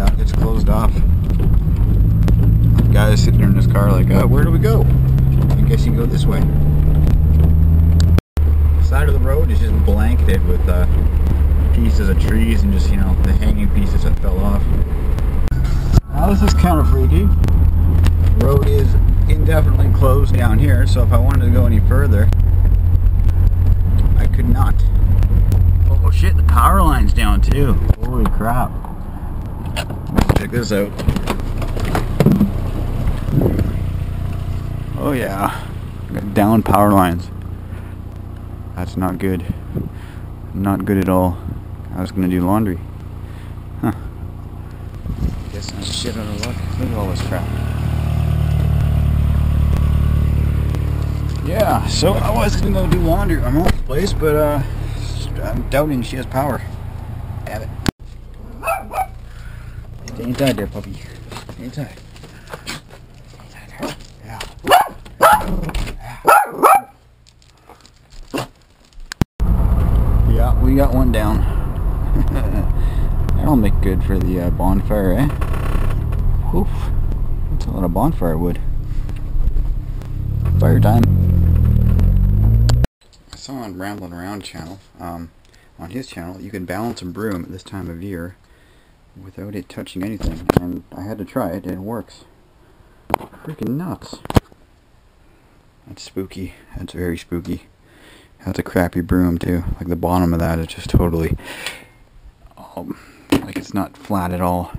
Yeah, it's closed off. The guy is sitting there in his car like, oh, where do we go? I guess you can go this way. The side of the road is just blanketed with pieces of trees and just, you know, the hanging pieces that fell off. Now this is kind of freaky. The road is indefinitely closed down here, so if I wanted to go any further, I could not. Oh shit, the power line's down too. Holy crap. Let's check this out. Oh yeah, got down power lines. That's not good. Not good at all. I was gonna do laundry. Huh. Guess I'm shit out of luck. Look at all this crap. Yeah, so I was gonna go do laundry at my mom's place, but I'm doubting she has power. Damn it. Stay inside there, puppy. Stay inside. Stay inside there. Yeah. Yeah, we got one down. That'll make good for the bonfire, eh? Woof. That's a lot of bonfire wood. Fire time. I saw on Ramblin' Around channel, on his channel, you can balance a broom at this time of year without it touching anything, and I had to try it and it works. Freaking nuts. That's spooky. That's very spooky. That's a crappy broom too. Like the bottom of that is just totally like it's not flat at all.